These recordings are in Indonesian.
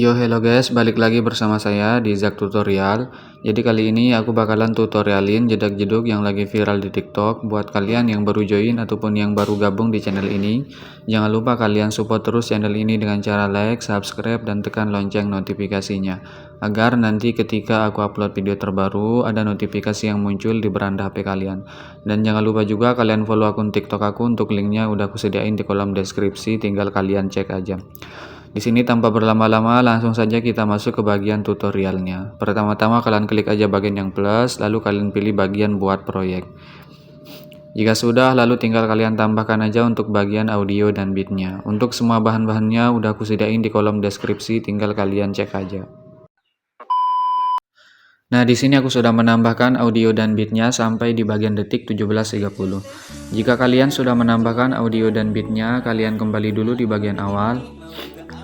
Yo hello guys, balik lagi bersama saya di Zak Tutorial. Jadi kali ini aku bakalan tutorialin jedak-jeduk yang lagi viral di TikTok. Buat kalian yang baru join ataupun yang baru gabung di channel ini, jangan lupa kalian support terus channel ini dengan cara like, subscribe, dan tekan lonceng notifikasinya, agar nanti ketika aku upload video terbaru ada notifikasi yang muncul di beranda HP kalian. Dan jangan lupa juga kalian follow akun TikTok aku, untuk linknya udah aku sediain di kolom deskripsi, tinggal kalian cek aja. Di sini tanpa berlama-lama langsung saja kita masuk ke bagian tutorialnya. Pertama-tama kalian klik aja bagian yang plus, lalu kalian pilih bagian buat proyek. Jika sudah, lalu tinggal kalian tambahkan aja untuk bagian audio dan beatnya. Untuk semua bahan-bahannya udah aku sediain di kolom deskripsi, tinggal kalian cek aja. Nah, di sini aku sudah menambahkan audio dan beatnya sampai di bagian detik 17.30. Jika kalian sudah menambahkan audio dan beatnya, kalian kembali dulu di bagian awal.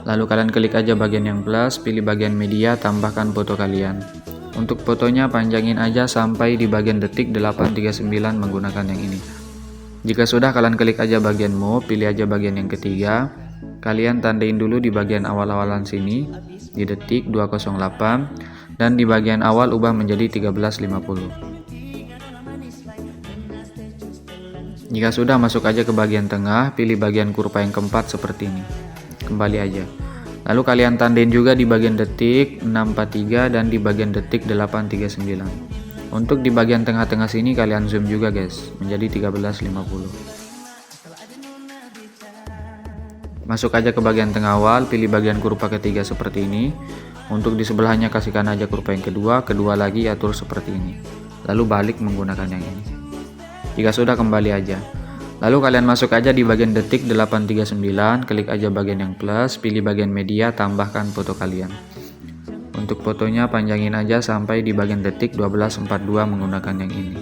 Lalu kalian klik aja bagian yang plus, pilih bagian media, tambahkan foto kalian. Untuk fotonya panjangin aja sampai di bagian detik 8.39 menggunakan yang ini. Jika sudah, kalian klik aja bagian move, pilih aja bagian yang ketiga. Kalian tandain dulu di bagian awal-awalan sini, di detik 208, dan di bagian awal ubah menjadi 13.50. Jika sudah, masuk aja ke bagian tengah, pilih bagian kurva yang keempat seperti ini. Kembali aja. Lalu kalian tandain juga di bagian detik 643 dan di bagian detik 839. Untuk di bagian tengah-tengah sini kalian zoom juga guys, menjadi 13.50. Masuk aja ke bagian tengah awal, pilih bagian kurva ketiga seperti ini. Untuk di sebelahnya kasihkan aja kurva yang kedua lagi atur seperti ini. Lalu balik menggunakan yang ini. Jika sudah, kembali aja. Lalu kalian masuk aja di bagian detik 839, klik aja bagian yang plus, pilih bagian media, tambahkan foto kalian. Untuk fotonya panjangin aja sampai di bagian detik 12.42 menggunakan yang ini.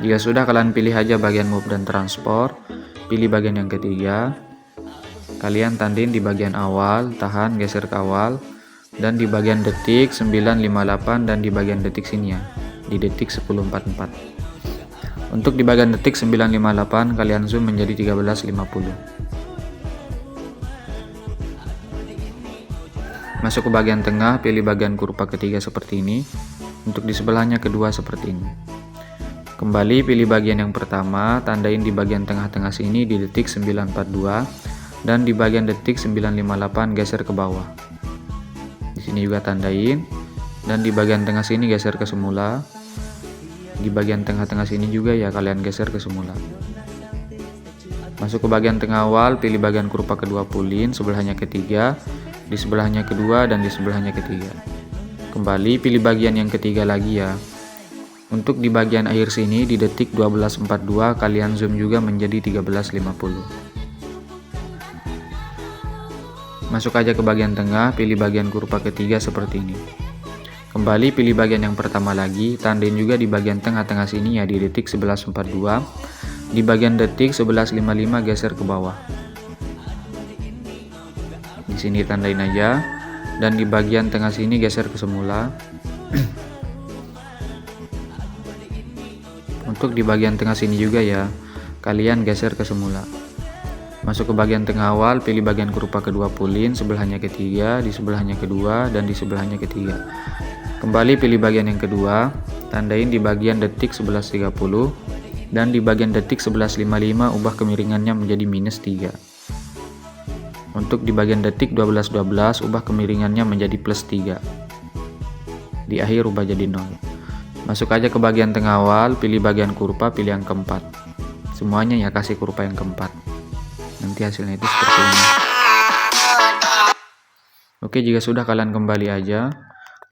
Jika sudah, kalian pilih aja bagian move dan transport, pilih bagian yang ketiga. Kalian tandain di bagian awal, tahan, geser ke awal, dan di bagian detik 9.58 dan di bagian detik sini ya, di detik 10.44. Untuk di bagian detik 9.58 kalian zoom menjadi 13.50. Masuk ke bagian tengah, pilih bagian kurva ketiga seperti ini. Untuk di sebelahnya kedua seperti ini. Kembali pilih bagian yang pertama, tandain di bagian tengah-tengah sini di detik 9.42 dan di bagian detik 9.58 geser ke bawah. Di sini juga tandain dan di bagian tengah sini geser ke semula. Di bagian tengah-tengah sini juga ya kalian geser ke semula. Masuk ke bagian tengah awal, pilih bagian kurva kedua pulin, sebelahnya ketiga, di sebelahnya kedua, dan di sebelahnya ketiga. Kembali pilih bagian yang ketiga lagi ya. Untuk di bagian akhir sini di detik 12.42 kalian zoom juga menjadi 13.50. Masuk aja ke bagian tengah, pilih bagian kurva ketiga seperti ini. Kembali pilih bagian yang pertama lagi, tandain juga di bagian tengah-tengah sini ya di detik 11.42. Di bagian detik 11.55 geser ke bawah. Di sini tandain aja dan di bagian tengah sini geser ke semula. Untuk di bagian tengah sini juga ya, kalian geser ke semula. Masuk ke bagian tengah awal, pilih bagian kurva kedua pulin, sebelahnya ketiga, di sebelahnya kedua, dan di sebelahnya ketiga. Kembali pilih bagian yang kedua, tandain di bagian detik 11.30 dan di bagian detik 11.55 ubah kemiringannya menjadi -3. Untuk di bagian detik 12.12 ubah kemiringannya menjadi +3. Di akhir ubah jadi 0. Masuk aja ke bagian tengah awal, pilih bagian kurva, pilih yang keempat. Semuanya ya kasih kurva yang keempat. Nanti hasilnya itu seperti ini. Oke, jika sudah kalian kembali aja.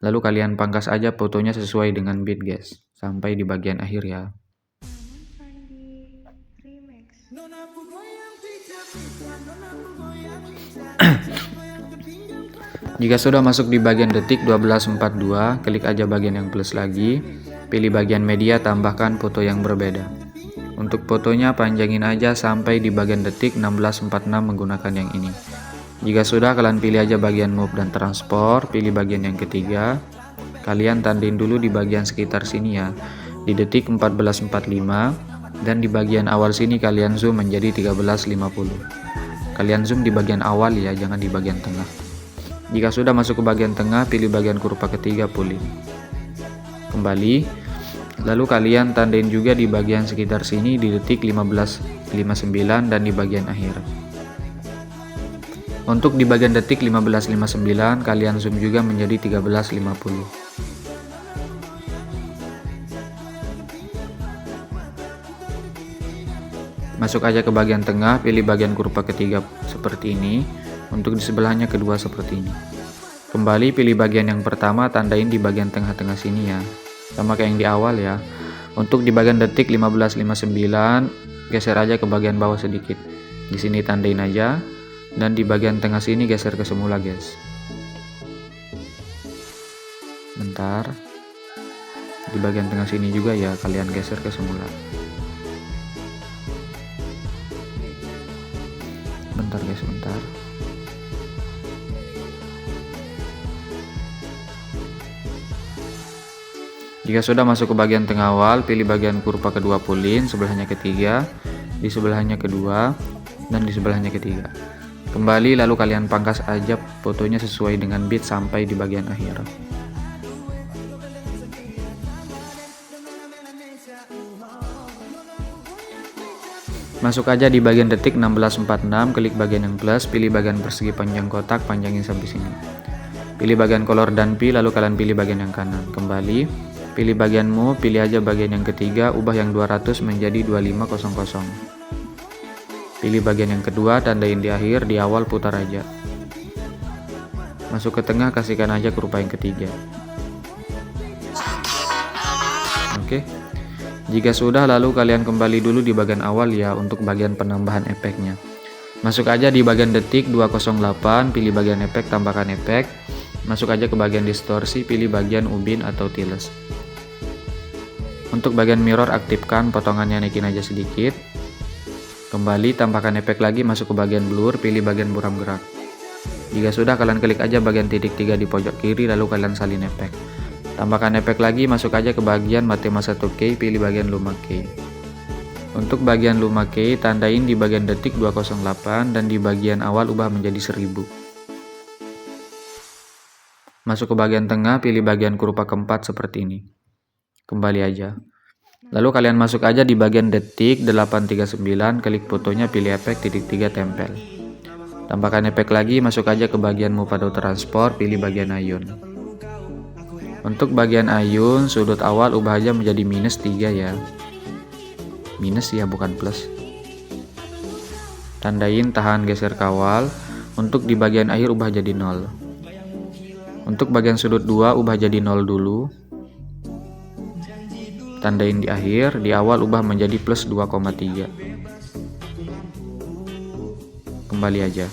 Lalu kalian pangkas aja fotonya sesuai dengan beat guys, sampai di bagian akhir ya. Jika sudah masuk di bagian detik 12.42, klik aja bagian yang plus lagi, pilih bagian media, tambahkan foto yang berbeda. Untuk fotonya panjangin aja sampai di bagian detik 16.46 menggunakan yang ini. Jika sudah, kalian pilih aja bagian move dan transport, pilih bagian yang ketiga. Kalian tandain dulu di bagian sekitar sini ya, di detik 14.45, dan di bagian awal sini kalian zoom menjadi 13.50. Kalian zoom di bagian awal ya, jangan di bagian tengah. Jika sudah masuk ke bagian tengah, pilih bagian kurva ketiga pulin. Kembali, lalu kalian tandain juga di bagian sekitar sini di detik 15.59 dan di bagian akhir. Untuk di bagian detik 15.59 kalian zoom juga menjadi 13.50. Masuk aja ke bagian tengah, pilih bagian kurva ketiga seperti ini. Untuk di sebelahnya kedua seperti ini. Kembali pilih bagian yang pertama, tandain di bagian tengah-tengah sini ya. Sama kayak yang di awal ya. Untuk di bagian detik 15.59 geser aja ke bagian bawah sedikit. Di sini tandain aja. Dan di bagian tengah sini geser ke semula guys. Bentar. Di bagian tengah sini juga ya kalian geser ke semula. Bentar guys, bentar. Jika sudah masuk ke bagian tengah awal, pilih bagian kurva kedua pulin, sebelahnya ketiga, di sebelahnya kedua, dan di sebelahnya ketiga. Kembali lalu kalian pangkas aja fotonya sesuai dengan bit sampai di bagian akhir. Masuk aja di bagian detik 16.46, klik bagian yang plus, pilih bagian persegi panjang kotak, panjangin sampai sini. Pilih bagian color dan pi, lalu kalian pilih bagian yang kanan. Kembali, pilih bagianmu, pilih aja bagian yang ketiga, ubah yang 200 menjadi 2500. Pilih bagian yang kedua, tandain di akhir, di awal putar aja. Masuk ke tengah, kasihkan aja kurva yang ketiga. Oke. Jika sudah, lalu kalian kembali dulu di bagian awal ya untuk bagian penambahan efeknya. Masuk aja di bagian detik 208, pilih bagian efek, tambahkan efek. Masuk aja ke bagian distorsi, pilih bagian ubin atau tiles. Untuk bagian mirror aktifkan, potongannya naikin aja sedikit. Kembali tambahkan efek lagi, masuk ke bagian blur, pilih bagian buram gerak. Jika sudah, kalian klik aja bagian titik 3 di pojok kiri, lalu kalian salin efek. Tambahkan efek lagi, masuk aja ke bagian Matema 1K, pilih bagian Luma K. Untuk bagian Luma K, tandain di bagian detik 208 dan di bagian awal ubah menjadi 1000. Masuk ke bagian tengah, pilih bagian kurva keempat seperti ini. Kembali aja. Lalu kalian masuk aja di bagian detik 839, klik fotonya, pilih efek titik 3 tempel. Tambahkan efek lagi, masuk aja ke bagian Move atau Transport, pilih bagian ayun. Untuk bagian ayun, sudut awal ubah aja menjadi -3 ya. Minus ya, bukan plus. Tandain, tahan, geser kawal. Untuk di bagian akhir ubah jadi 0. Untuk bagian sudut 2 ubah jadi 0 dulu. Tandain di akhir, di awal ubah menjadi +2,3. Kembali aja.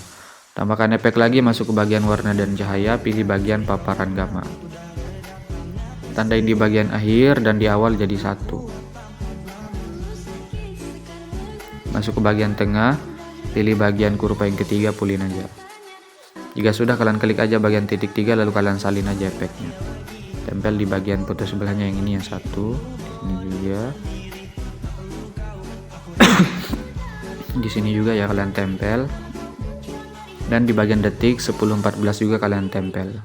Tambahkan efek lagi, masuk ke bagian warna dan cahaya, pilih bagian paparan gamma. Tandain di bagian akhir dan di awal jadi 1. Masuk ke bagian tengah, pilih bagian kurva yang ketiga, pulin aja. Jika sudah, kalian klik aja bagian titik 3, lalu kalian salin aja efeknya. Tempel di bagian foto sebelahnya yang ini yang 1. Ini juga. Di sini juga ya kalian tempel. Dan di bagian detik 10.14 juga kalian tempel.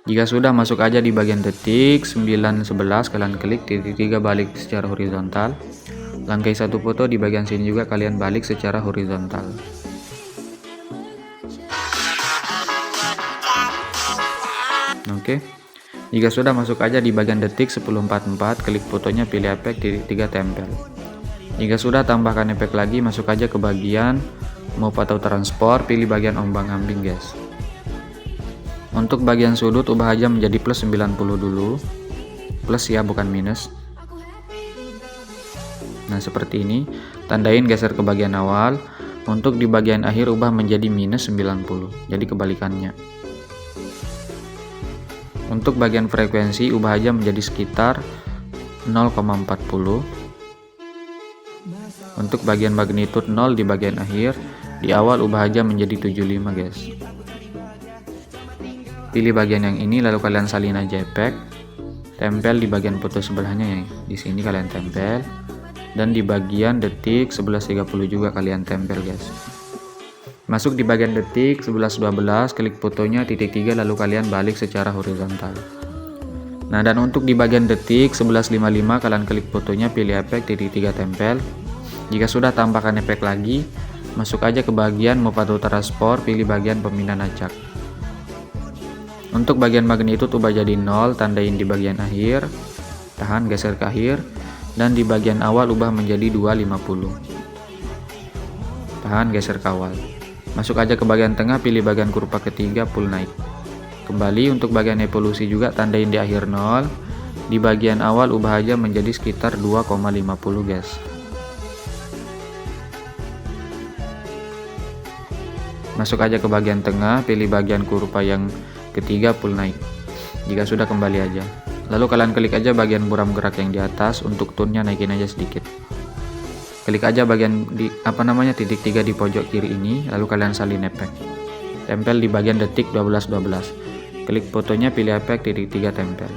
Jika sudah, masuk aja di bagian detik 9.11, kalian klik titik 3, balik secara horizontal. Langkai satu foto di bagian sini juga kalian balik secara horizontal. Oke. Jika sudah, masuk aja di bagian detik 10.44, klik fotonya, pilih efek titik 3 tempel. Jika sudah, tambahkan efek lagi, masuk aja ke bagian Move atau Transport, pilih bagian ombang-ambing guys. Untuk bagian sudut ubah aja menjadi +90 dulu. Plus ya, bukan minus. Nah seperti ini. Tandain, geser ke bagian awal. Untuk di bagian akhir ubah menjadi -90, jadi kebalikannya. Untuk bagian frekuensi ubah aja menjadi sekitar 0,40. Untuk bagian magnitude 0 di bagian akhir, di awal ubah aja menjadi 75 guys. Pilih bagian yang ini, lalu kalian salin aja efek. Tempel di bagian foto sebelahnya ya. Di sini kalian tempel. Dan di bagian detik 11.30 juga kalian tempel guys. Masuk di bagian detik 11-12, klik fotonya titik 3 lalu kalian balik secara horizontal. Nah, dan untuk di bagian detik 11.55 kalian klik fotonya, pilih efek titik 3 tempel. Jika sudah, tambahkan efek lagi. Masuk aja ke bagian move atau transport, pilih bagian pemindahan acak. Untuk bagian magnitude ubah jadi 0, tandain di bagian akhir. Tahan, geser ke akhir. Dan di bagian awal ubah menjadi 250. Tahan, geser ke awal. Masuk aja ke bagian tengah, pilih bagian kurva ketiga, pull naik. Kembali untuk bagian evolusi juga, tandain di akhir 0. Di bagian awal ubah aja menjadi sekitar 2,50 guys. Masuk aja ke bagian tengah, pilih bagian kurva yang ketiga, pull naik. Jika sudah, kembali aja. Lalu kalian klik aja bagian buram gerak yang di atas, untuk tone-nya naikin aja sedikit. Klik aja bagian titik 3 di pojok kiri ini, lalu kalian salin efek. Tempel di bagian detik 12-12. Klik fotonya, pilih efek titik 3 tempel.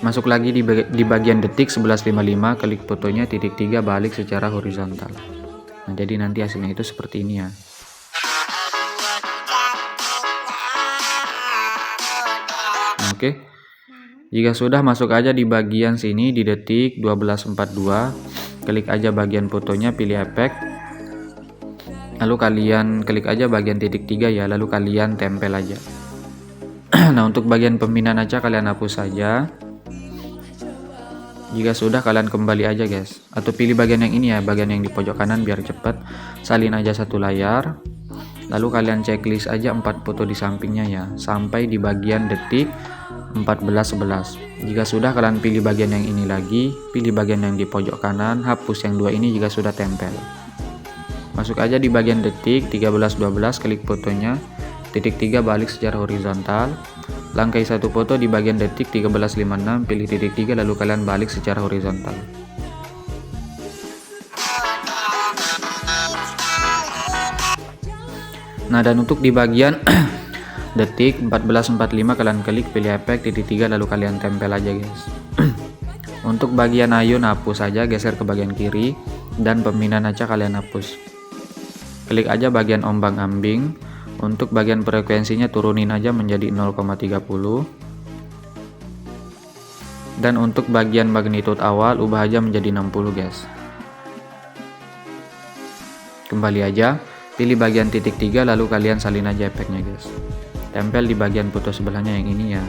Masuk lagi di bagian detik 11.55, klik fotonya titik 3 balik secara horizontal. Nah, jadi nanti hasilnya itu seperti ini ya. Oke. Jika sudah, masuk aja di bagian sini di detik 12.42. Klik aja bagian fotonya, pilih efek. Lalu kalian klik aja bagian titik 3 ya, lalu kalian tempel aja. Nah, untuk bagian pemindahan acak kalian hapus saja. Jika sudah, kalian kembali aja guys. Atau pilih bagian yang ini ya, bagian yang di pojok kanan biar cepet. Salin aja satu layar. Lalu kalian checklist aja 4 foto di sampingnya ya, sampai di bagian detik 14.11. Jika sudah, kalian pilih bagian yang ini lagi, pilih bagian yang di pojok kanan, hapus yang 2 ini jika sudah tempel. Masuk aja di bagian detik 13.12, klik fotonya, titik 3 balik secara horizontal. Langkai satu foto di bagian detik 13.56, pilih titik 3 lalu kalian balik secara horizontal. Nah, dan untuk di bagian detik 14.45 kalian klik, pilih efek titik 3 lalu kalian tempel aja guys. Untuk bagian ayun hapus saja, geser ke bagian kiri, dan pemindahan acak kalian hapus. Klik aja bagian ombang ambing. Untuk bagian frekuensinya turunin aja menjadi 0,30. Dan untuk bagian magnitude awal ubah aja menjadi 60 guys. Kembali aja, pilih bagian titik 3 lalu kalian salin aja efeknya guys. Tempel di bagian foto sebelahnya yang ini ya,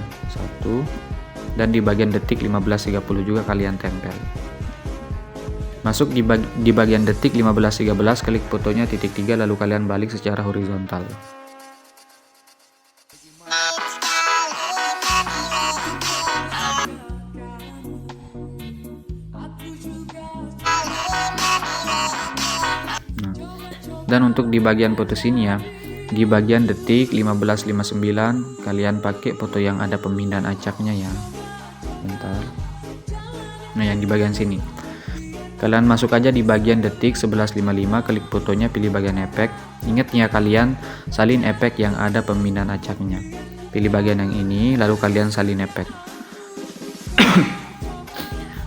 1. Dan di bagian detik 15.30 juga kalian tempel. Masuk di bagian detik 15.13, klik fotonya titik 3 lalu kalian balik secara horizontal. Nah, dan untuk di bagian foto sini ya, di bagian detik 15.59 kalian pakai foto yang ada pemindahan acaknya ya. Bentar. Nah, yang di bagian sini. Kalian masuk aja di bagian detik 11.55, klik fotonya, pilih bagian efek. Ingat ya, kalian salin efek yang ada pemindahan acaknya. Pilih bagian yang ini, lalu kalian salin efek.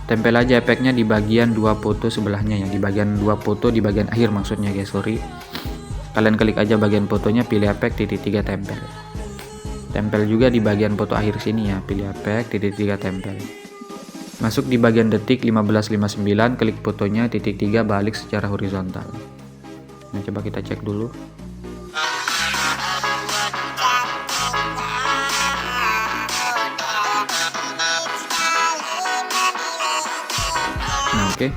Tempel aja efeknya di bagian 2 foto sebelahnya ya, di bagian 2 foto di bagian akhir maksudnya guys, sorry. Kalian klik aja bagian fotonya, pilih efek titik 3 tempel. Tempel juga di bagian foto akhir sini ya, pilih efek titik 3 tempel. Masuk di bagian detik 15.59, klik fotonya titik 3 balik secara horizontal. Nah, coba kita cek dulu. Nah, oke.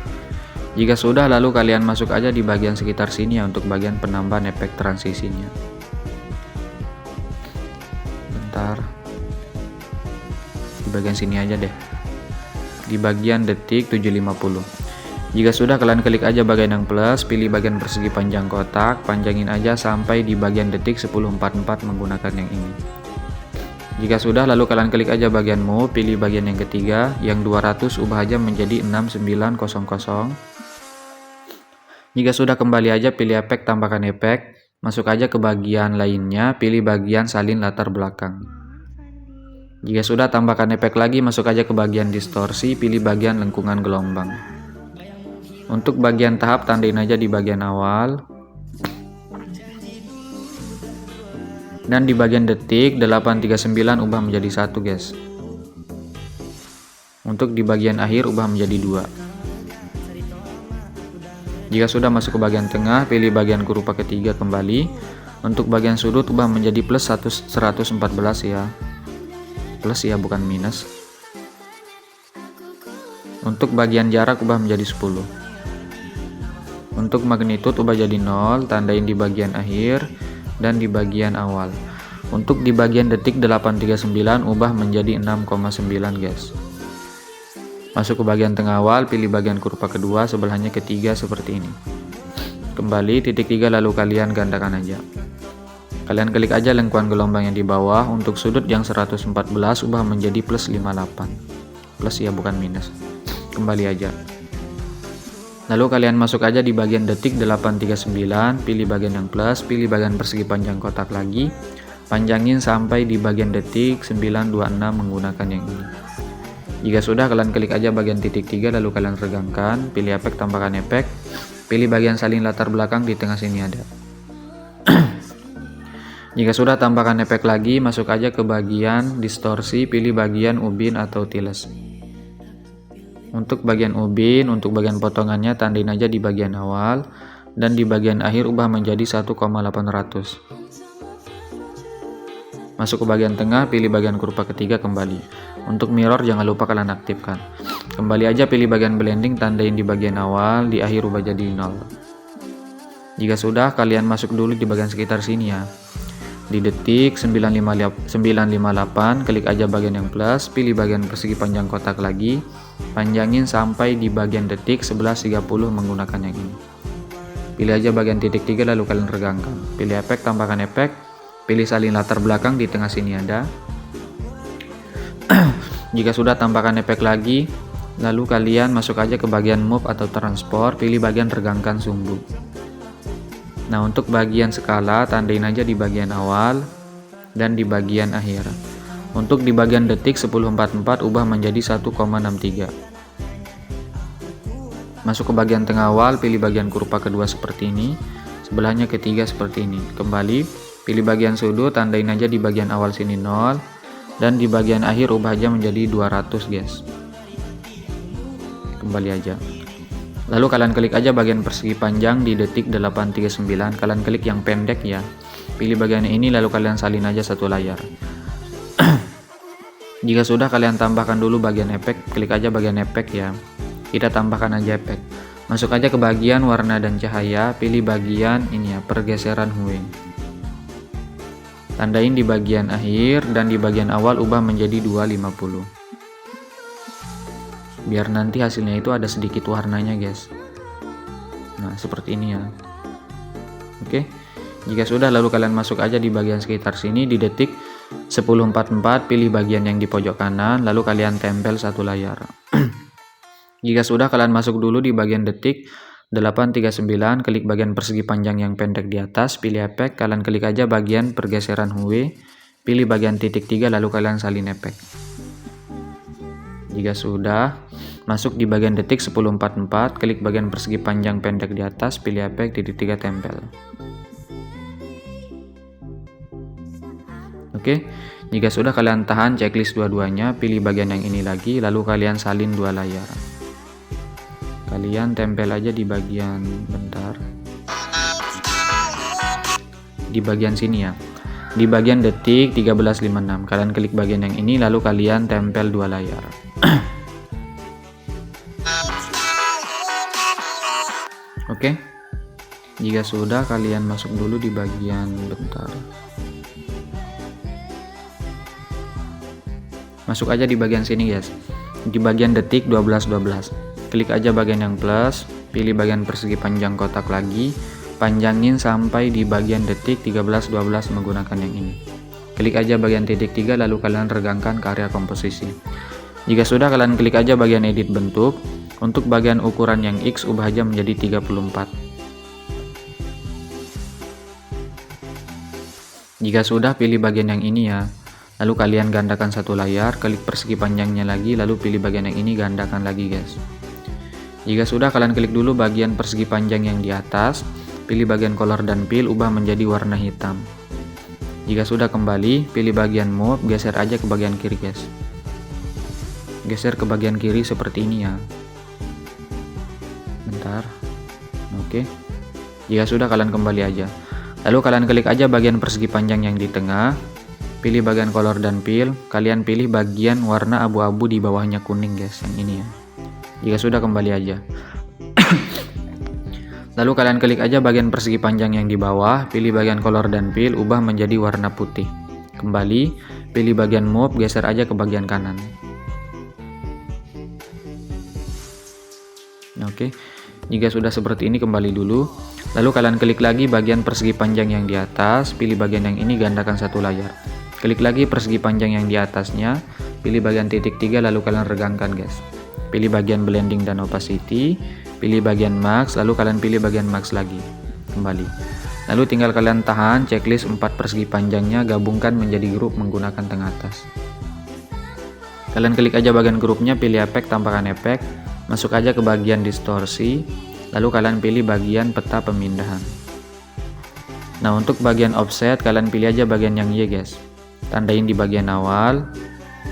Jika sudah, lalu kalian masuk aja di bagian sekitar sini ya, untuk bagian penambahan efek transisinya. Bentar. Di bagian sini aja deh. Di bagian detik 7.50. Jika sudah, kalian klik aja bagian yang plus, pilih bagian persegi panjang kotak, panjangin aja sampai di bagian detik 10.44 menggunakan yang ini. Jika sudah, lalu kalian klik aja bagian move, pilih bagian yang ketiga, yang 200 ubah aja menjadi 6900. Jika sudah, kembali aja pilih efek, tambahkan efek, masuk aja ke bagian lainnya, pilih bagian salin latar belakang. Jika sudah, tambahkan efek lagi, masuk aja ke bagian distorsi, pilih bagian lengkungan gelombang. Untuk bagian tahap, tandain aja di bagian awal. Dan di bagian detik 839 ubah menjadi 1 guys. Untuk di bagian akhir ubah menjadi 2. Jika sudah masuk ke bagian tengah, pilih bagian kurva ketiga kembali. Untuk bagian sudut ubah menjadi plus 114 ya. Plus ya, bukan minus. Untuk bagian jarak ubah menjadi 10. Untuk magnitud ubah jadi 0, tandain di bagian akhir dan di bagian awal. Untuk di bagian detik 839 ubah menjadi 6,9 guys. Masuk ke bagian tengah awal, pilih bagian kurva kedua, sebelahnya ketiga seperti ini. Kembali titik 3 lalu kalian gandakan aja. Kalian klik aja lengkuan gelombang yang di bawah. Untuk sudut yang 114 ubah menjadi plus 58. Plus ya, bukan minus. Kembali aja. Lalu kalian masuk aja di bagian detik 839, pilih bagian yang plus, pilih bagian persegi panjang kotak lagi, panjangin sampai di bagian detik 926 menggunakan yang ini. Jika sudah, kalian klik aja bagian titik 3 lalu kalian regangkan, pilih efek tambahkan efek, pilih bagian salin latar belakang di tengah sini ada. Jika sudah, tambahkan efek lagi, masuk aja ke bagian distorsi, pilih bagian ubin atau tiles. Untuk bagian ubin, untuk bagian potongannya tandain aja di bagian awal, dan di bagian akhir ubah menjadi 1,800. Masuk ke bagian tengah, pilih bagian kurva ketiga kembali. Untuk mirror jangan lupa kalian aktifkan. Kembali aja pilih bagian blending, tandain di bagian awal, di akhir ubah jadi 0. Jika sudah, kalian masuk dulu di bagian sekitar sini ya. Di detik 958, klik aja bagian yang plus, pilih bagian persegi panjang kotak lagi, panjangin sampai di bagian detik 1130 menggunakan yang ini. Pilih aja bagian titik 3 lalu kalian regangkan. Pilih efek, tambahkan efek, pilih salin latar belakang di tengah sini ada. Jika sudah, tambahkan efek lagi, lalu kalian masuk aja ke bagian move atau transport, pilih bagian regangkan sumbu. Nah, untuk bagian skala tandain aja di bagian awal dan di bagian akhir. Untuk di bagian detik 1044 ubah menjadi 1,63. Masuk ke bagian tengah awal, pilih bagian kurva kedua seperti ini, sebelahnya ketiga seperti ini. Kembali, pilih bagian sudut, tandain aja di bagian awal sini 0, dan di bagian akhir ubah aja menjadi 200 guys. Kembali aja. Lalu kalian klik aja bagian persegi panjang di detik 839, kalian klik yang pendek ya. Pilih bagian ini lalu kalian salin aja satu layar. Jika sudah, kalian tambahkan dulu bagian efek, klik aja bagian efek ya. Kita tambahkan aja efek. Masuk aja ke bagian warna dan cahaya, pilih bagian ini ya, pergeseran hue. Tandain di bagian akhir dan di bagian awal ubah menjadi 250. Biar nanti hasilnya itu ada sedikit warnanya guys. Nah, seperti ini ya. Oke. Jika sudah, lalu kalian masuk aja di bagian sekitar sini di detik 1044, pilih bagian yang di pojok kanan lalu kalian tempel satu layar. Jika sudah, kalian masuk dulu di bagian detik 839, klik bagian persegi panjang yang pendek di atas, pilih efek, kalian klik aja bagian pergeseran hue, pilih bagian titik 3 lalu kalian salin efek. Jika sudah, masuk di bagian detik 1044, klik bagian persegi panjang pendek di atas, pilih efek titik 3 tempel. Oke, jika sudah, kalian tahan checklist dua-duanya, pilih bagian yang ini lagi, lalu kalian salin dua layar. Kalian tempel aja di bagian, bentar, di bagian sini ya. Di bagian detik 1356, kalian klik bagian yang ini, lalu kalian tempel dua layar. Oke, jika sudah, kalian masuk dulu di bagian, bentar, masuk aja di bagian sini guys, di bagian detik 1212, klik aja bagian yang plus, pilih bagian persegi panjang kotak lagi, panjangin sampai di bagian detik 1312 menggunakan yang ini. Klik aja bagian titik 3 lalu kalian regangkan ke area komposisi. Jika sudah, kalian klik aja bagian edit bentuk. Untuk bagian ukuran yang X ubah aja menjadi 34. Jika sudah, pilih bagian yang ini ya. Lalu kalian gandakan satu layar, klik persegi panjangnya lagi, lalu pilih bagian yang ini, gandakan lagi guys. Jika sudah, kalian klik dulu bagian persegi panjang yang di atas, pilih bagian color dan fill, ubah menjadi warna hitam. Jika sudah kembali, pilih bagian move, geser aja ke bagian kiri guys. Geser ke bagian kiri seperti ini ya. Bentar. Oke. Jika sudah, kalian kembali aja. Lalu kalian klik aja bagian persegi panjang yang di tengah. Pilih bagian color dan fill. Kalian pilih bagian warna abu-abu di bawahnya kuning guys, yang ini ya. Jika sudah, kembali aja. Lalu kalian klik aja bagian persegi panjang yang di bawah, pilih bagian color dan fill, ubah menjadi warna putih. Kembali, pilih bagian move, geser aja ke bagian kanan. Oke. Jika sudah seperti ini, kembali dulu. Lalu kalian klik lagi bagian persegi panjang yang di atas, pilih bagian yang ini, gandakan satu layar. Klik lagi persegi panjang yang di atasnya, pilih bagian titik 3, lalu kalian regangkan guys. Pilih bagian blending dan opacity, pilih bagian max, lalu kalian pilih bagian max lagi. Kembali. Lalu tinggal kalian tahan checklist 4 persegi panjangnya, gabungkan menjadi grup menggunakan tengah atas. Kalian klik aja bagian grupnya, pilih efek, tampakkan efek, masuk aja ke bagian distorsi, lalu kalian pilih bagian peta pemindahan. Nah, untuk bagian offset kalian pilih aja bagian yang Y guys. Tandain di bagian awal,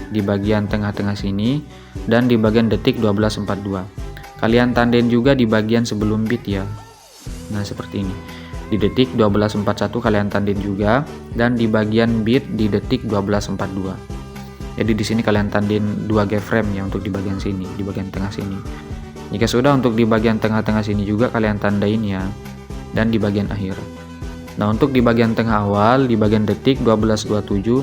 di bagian tengah-tengah sini, dan di bagian detik 12.42. Kalian tandain juga di bagian sebelum bit ya. Nah, seperti ini. Di detik 12.41 kalian tandain juga, dan di bagian bit di detik 12.42. Jadi di sini kalian tandain 2 keyframe ya untuk di bagian sini, di bagian tengah sini. Jika sudah, untuk di bagian tengah-tengah sini juga kalian tandain ya, dan di bagian akhir. Nah, untuk di bagian tengah awal, di bagian detik 12.27,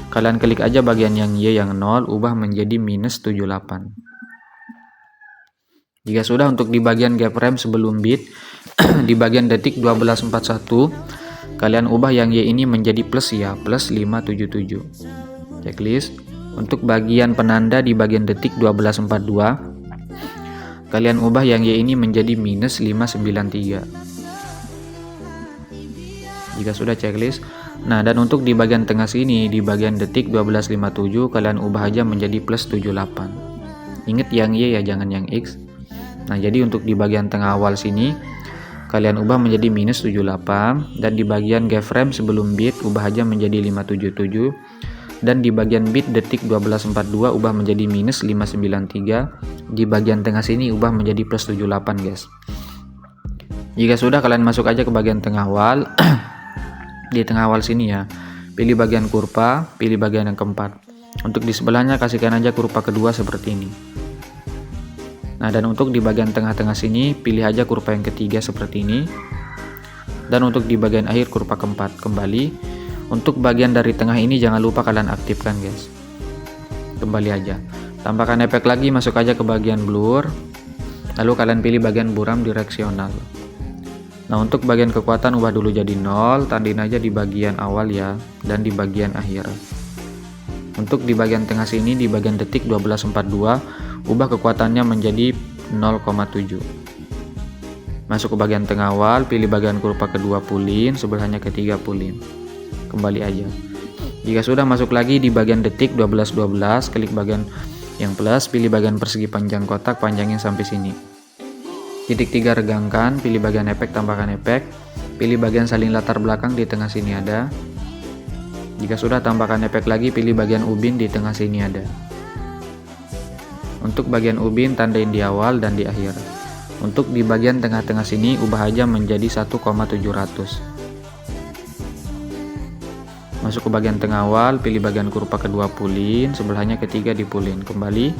kalian klik aja bagian yang Y yang 0, ubah menjadi -78. Jika sudah, untuk di bagian keyframe sebelum bit, di bagian detik 12.41, kalian ubah yang Y ini menjadi plus ya, plus 577. Checklist. Untuk bagian penanda di bagian detik 12.42, kalian ubah yang Y ini menjadi -593. Jika sudah, checklist. Nah, dan untuk di bagian tengah sini, di bagian detik 12.57, kalian ubah aja menjadi plus 78. Ingat yang Y ya, jangan yang X. Nah, jadi untuk di bagian tengah awal sini, kalian ubah menjadi -78, dan di bagian keyframe sebelum bit, ubah aja menjadi 577, dan di bagian bit detik 12.42, ubah menjadi -593, di bagian tengah sini, ubah menjadi plus 78 guys. Jika sudah, kalian masuk aja ke bagian tengah awal. Di tengah awal sini ya, pilih bagian kurva, pilih bagian yang keempat. Untuk di sebelahnya kasihkan aja kurva kedua seperti ini. Nah, dan untuk di bagian tengah-tengah sini pilih aja kurva yang ketiga seperti ini. Dan untuk di bagian akhir kurva keempat. Kembali. Untuk bagian dari tengah ini jangan lupa kalian aktifkan guys. Kembali aja. Tambahkan efek lagi, masuk aja ke bagian blur. Lalu kalian pilih bagian buram direksional. Nah, untuk bagian kekuatan ubah dulu jadi 0, tandain aja di bagian awal ya, dan di bagian akhir. Untuk di bagian tengah sini, di bagian detik 12.42, ubah kekuatannya menjadi 0,7. Masuk ke bagian tengah awal, pilih bagian kurva kedua pulin, sebelahnya ketiga pulin. Kembali aja. Jika sudah, masuk lagi di bagian detik 12.12, klik bagian yang plus, pilih bagian persegi panjang kotak, panjangin sampai sini. Titik 3 regangkan, pilih bagian efek, tambahkan efek, pilih bagian salin latar belakang di tengah sini ada. Jika sudah, tambahkan efek lagi, pilih bagian ubin di tengah sini ada. Untuk bagian ubin tandain di awal dan di akhir. Untuk di bagian tengah-tengah sini ubah aja menjadi 1,700. Masuk ke bagian tengah awal, pilih bagian kurva kedua pulin, sebelahnya ketiga dipulin. Kembali.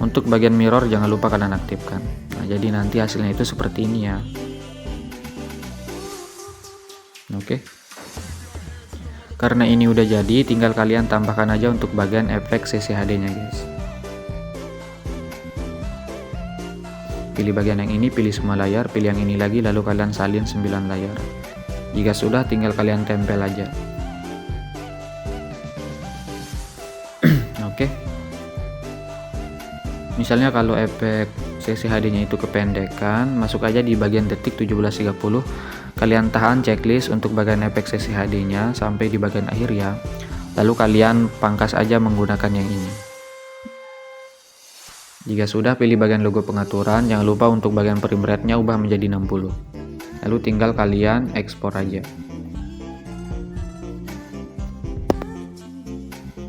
Untuk bagian mirror jangan lupa kalian aktifkan. Nah, jadi nanti hasilnya itu seperti ini ya. Oke. Karena ini udah jadi, tinggal kalian tambahkan aja untuk bagian efek CCHD nya guys. Pilih bagian yang ini, pilih semua layar, pilih yang ini lagi, lalu kalian salin 9 layar. Jika sudah, tinggal kalian tempel aja. Oke. Misalnya kalau efek CCHD nya itu kependekan, masuk aja di bagian detik 17.30, kalian tahan checklist untuk bagian efek CCHD nya sampai di bagian akhir ya, lalu kalian pangkas aja menggunakan yang ini. Jika sudah, pilih bagian logo pengaturan, jangan lupa untuk bagian frame rate nya ubah menjadi 60, lalu tinggal kalian ekspor aja.